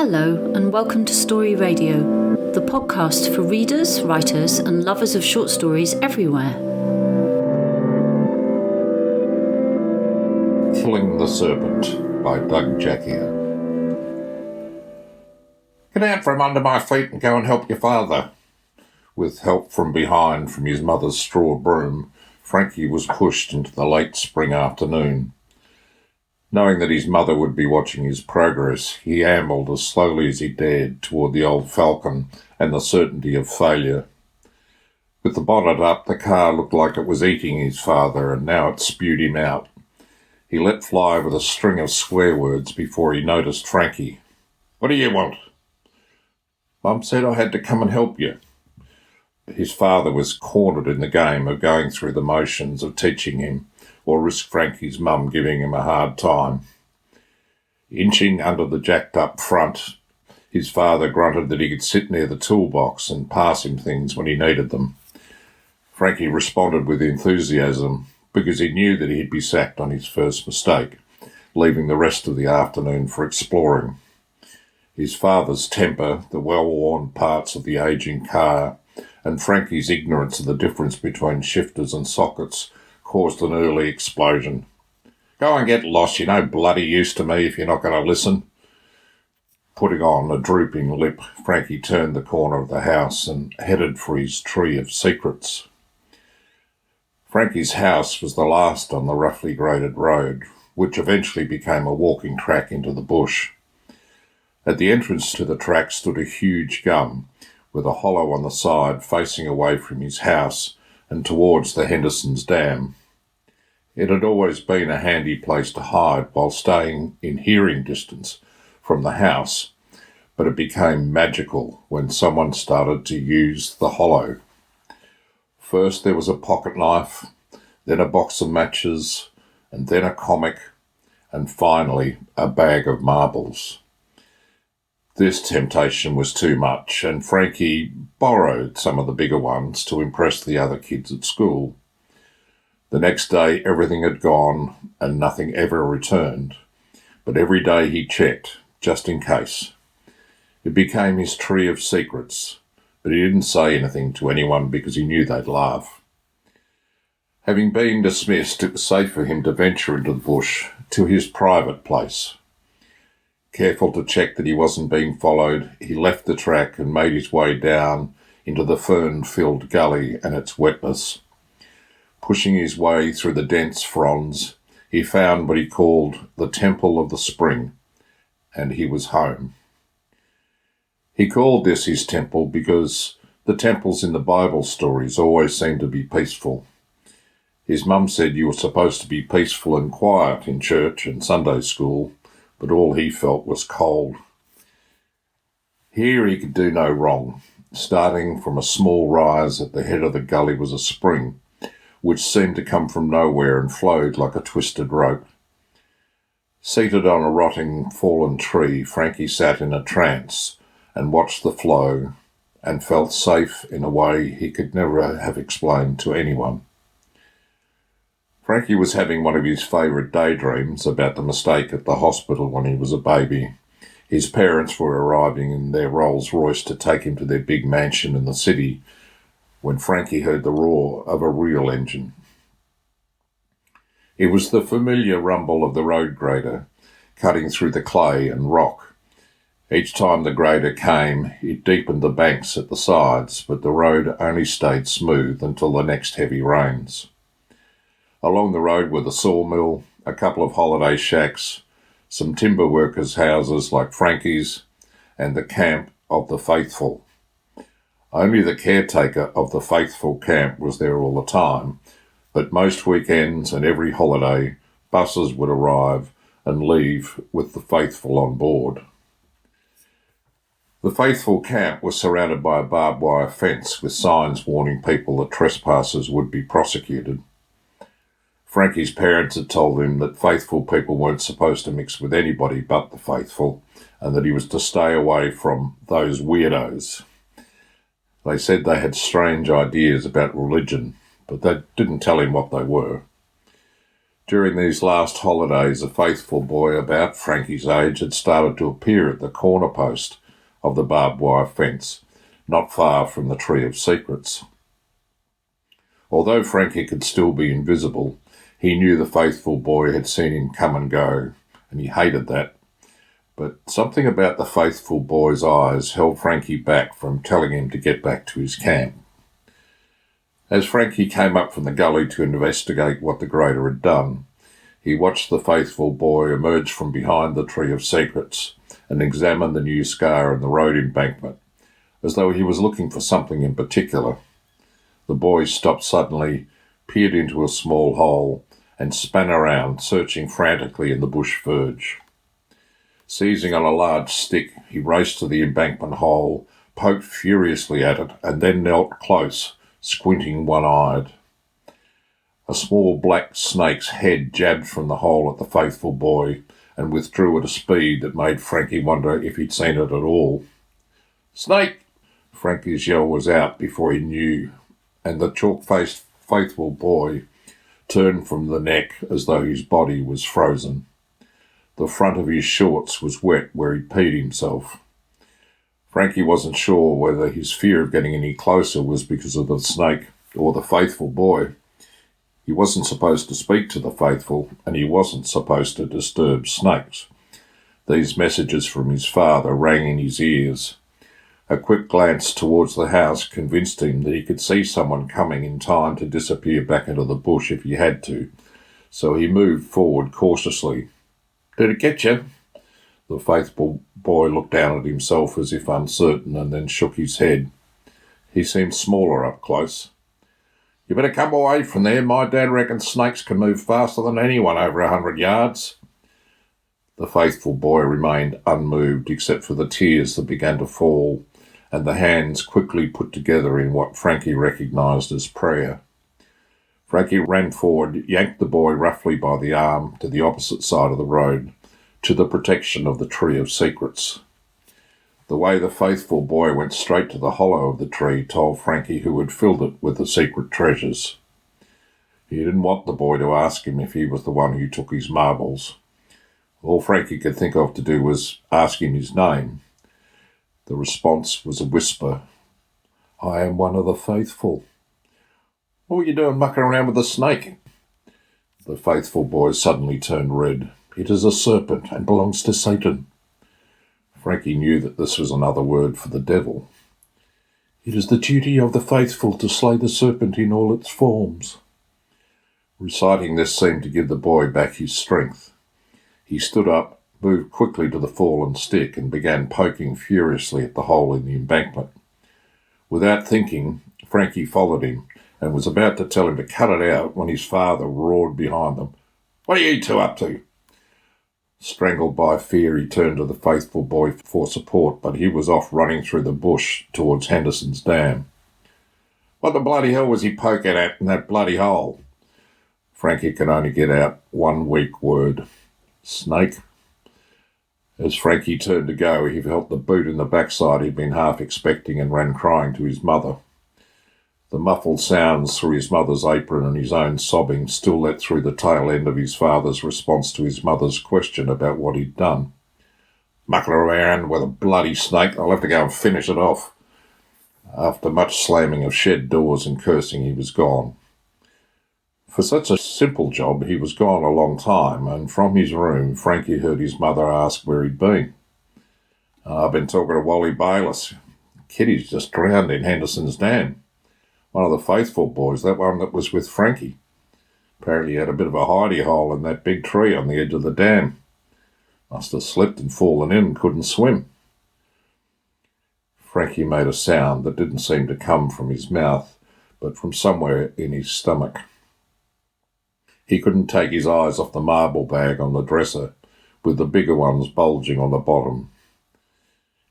Hello and welcome to Story Radio, the podcast for readers, writers and lovers of short stories everywhere. Killing the Serpent by Jacquier. Get out from under my feet and go and help your father. With help from behind from his mother's straw broom, Frankie was pushed into the late spring afternoon. Knowing that his mother would be watching his progress, he ambled as slowly as he dared toward the old Falcon and the certainty of failure. With the bonnet up, the car looked like it was eating his father, and now it spewed him out. He let fly with a string of swear words before he noticed Frankie. "What do you want?" "Mum said I had to come and help you." His father was cornered in the game of going through the motions of teaching him, or risk Frankie's mum giving him a hard time. Inching under the jacked-up front, his father grunted that he could sit near the toolbox and pass him things when he needed them. Frankie responded with enthusiasm, because he knew that he'd be sacked on his first mistake, leaving the rest of the afternoon for exploring. His father's temper, the well-worn parts of the ageing car, and Frankie's ignorance of the difference between shifters and sockets caused an early explosion. "Go and get lost, you're no bloody use to me if you're not going to listen." Putting on a drooping lip, Frankie turned the corner of the house and headed for his tree of secrets. Frankie's house was the last on the roughly graded road, which eventually became a walking track into the bush. At the entrance to the track stood a huge gum, with a hollow on the side facing away from his house and towards the Henderson's Dam. It had always been a handy place to hide while staying in hearing distance from the house, but it became magical when someone started to use the hollow. First there was a pocket knife, then a box of matches, and then a comic, and finally a bag of marbles. This temptation was too much, and Frankie borrowed some of the bigger ones to impress the other kids at school. The next day everything had gone and nothing ever returned, but every day he checked, just in case. It became his tree of secrets, but he didn't say anything to anyone because he knew they'd laugh. Having been dismissed, it was safe for him to venture into the bush to his private place. Careful to check that he wasn't being followed, he left the track and made his way down into the fern-filled gully and its wetness. Pushing his way through the dense fronds, he found what he called the Temple of the Spring, and he was home. He called this his temple because the temples in the Bible stories always seemed to be peaceful. His mum said you were supposed to be peaceful and quiet in church and Sunday school, but all he felt was cold. Here he could do no wrong. Starting from a small rise at the head of the gully was a spring, which seemed to come from nowhere and flowed like a twisted rope. Seated on a rotting fallen tree, Frankie sat in a trance and watched the flow and felt safe in a way he could never have explained to anyone. Frankie was having one of his favourite daydreams about the mistake at the hospital when he was a baby. His parents were arriving in their Rolls Royce to take him to their big mansion in the city when Frankie heard the roar of a real engine. It was the familiar rumble of the road grader cutting through the clay and rock. Each time the grader came, it deepened the banks at the sides, but the road only stayed smooth until the next heavy rains. Along the road were the sawmill, a couple of holiday shacks, some timber workers' houses like Frankie's, and the camp of the faithful. Only the caretaker of the faithful camp was there all the time, but most weekends and every holiday, buses would arrive and leave with the faithful on board. The faithful camp was surrounded by a barbed wire fence with signs warning people that trespassers would be prosecuted. Frankie's parents had told him that faithful people weren't supposed to mix with anybody but the faithful, and that he was to stay away from those weirdos. They said they had strange ideas about religion, but they didn't tell him what they were. During these last holidays, a faithful boy about Frankie's age had started to appear at the corner post of the barbed wire fence, not far from the Tree of Secrets. Although Frankie could still be invisible, he knew the faithful boy had seen him come and go, and he hated that. But something about the faithful boy's eyes held Frankie back from telling him to get back to his camp. As Frankie came up from the gully to investigate what the grader had done, he watched the faithful boy emerge from behind the Tree of Secrets and examine the new scar in the road embankment, as though he was looking for something in particular. The boy stopped suddenly, peered into a small hole, and span around, searching frantically in the bush verge. Seizing on a large stick, he raced to the embankment hole, poked furiously at it, and then knelt close, squinting one-eyed. A small black snake's head jabbed from the hole at the faithful boy and withdrew at a speed that made Frankie wonder if he'd seen it at all. "Snake!" Frankie's yell was out before he knew, and the chalk-faced faithful boy turned from the neck as though his body was frozen. The front of his shorts was wet where he peed himself. Frankie wasn't sure whether his fear of getting any closer was because of the snake or the faithful boy. He wasn't supposed to speak to the faithful, and he wasn't supposed to disturb snakes. These messages from his father rang in his ears. A quick glance towards the house convinced him that he could see someone coming in time to disappear back into the bush if he had to, so he moved forward cautiously. "Did it get you?" The faithful boy looked down at himself as if uncertain and then shook his head. He seemed smaller up close. "You better come away from there. My dad reckons snakes can move faster than anyone over 100 yards. The faithful boy remained unmoved except for the tears that began to fall and the hands quickly put together in what Frankie recognised as prayer. Frankie ran forward, yanked the boy roughly by the arm to the opposite side of the road, to the protection of the Tree of Secrets. The way the faithful boy went straight to the hollow of the tree told Frankie who had filled it with the secret treasures. He didn't want the boy to ask him if he was the one who took his marbles. All Frankie could think of to do was ask him his name. The response was a whisper. "I am one of the faithful." "What were you doing mucking around with the snake?" The faithful boy suddenly turned red. "It is a serpent and belongs to Satan." Frankie knew that this was another word for the devil. "It is the duty of the faithful to slay the serpent in all its forms." Reciting this seemed to give the boy back his strength. He stood up, moved quickly to the fallen stick, and began poking furiously at the hole in the embankment. Without thinking, Frankie followed him and was about to tell him to cut it out when his father roared behind them. "What are you two up to?" Strangled by fear, he turned to the faithful boy for support, but he was off running through the bush towards Henderson's Dam. "What the bloody hell was he poking at in that bloody hole?" Frankie could only get out one weak word. "Snake." As Frankie turned to go, he felt the boot in the backside he'd been half expecting and ran crying to his mother. The muffled sounds through his mother's apron and his own sobbing still let through the tail end of his father's response to his mother's question about what he'd done. "Mucking around with a bloody snake. I'll have to go and finish it off." After much slamming of shed doors and cursing, he was gone. For such a simple job, he was gone a long time, and from his room, Frankie heard his mother ask where he'd been. "I've been talking to Wally Bayliss. Kitty's just drowned in Henderson's Dam. One of the faithful boys, that one that was with Frankie. Apparently he had a bit of a hidey hole in that big tree on the edge of the dam. Must have slipped and fallen in and couldn't swim." Frankie made a sound that didn't seem to come from his mouth, but from somewhere in his stomach. He couldn't take his eyes off the marble bag on the dresser, with the bigger ones bulging on the bottom.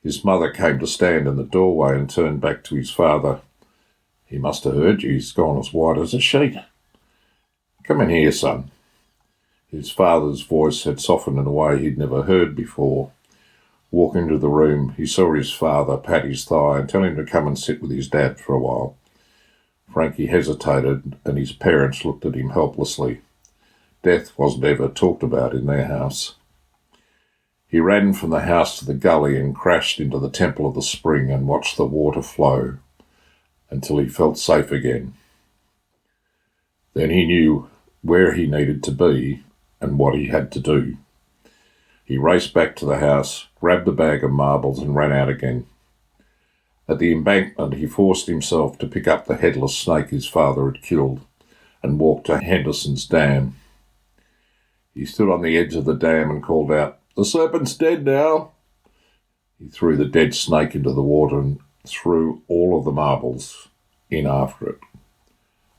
His mother came to stand in the doorway and turned back to his father. "He must have heard you. He's gone as white as a sheet." "Come in here, son." His father's voice had softened in a way he'd never heard before. Walking into the room, he saw his father pat his thigh and tell him to come and sit with his dad for a while. Frankie hesitated, and his parents looked at him helplessly. Death wasn't ever talked about in their house. He ran from the house to the gully and crashed into the temple of the spring and watched the water flow until he felt safe again. Then he knew where he needed to be and what he had to do. He raced back to the house, grabbed a bag of marbles and ran out again. At the embankment, he forced himself to pick up the headless snake his father had killed and walked to Henderson's dam. He stood on the edge of the dam and called out, "The serpent's dead now." He threw the dead snake into the water and threw all of the marbles in after it.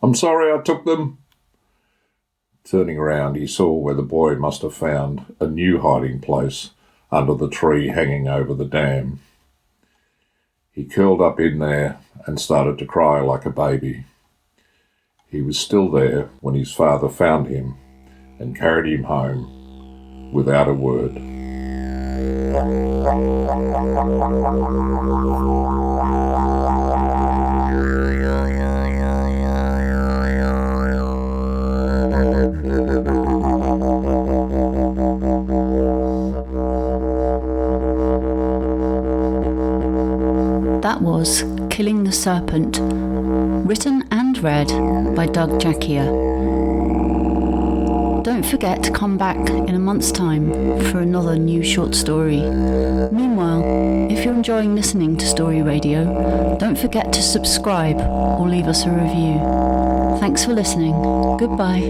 "I'm sorry I took them." Turning around, he saw where the boy must have found a new hiding place under the tree hanging over the dam. He curled up in there and started to cry like a baby. He was still there when his father found him and carried him home without a word. That was Killing the Serpent, written and read by Jacquier. Don't forget to come back in a month's time for another new short story. Meanwhile, if you're enjoying listening to Story Radio, don't forget to subscribe or leave us a review. Thanks for listening. Goodbye.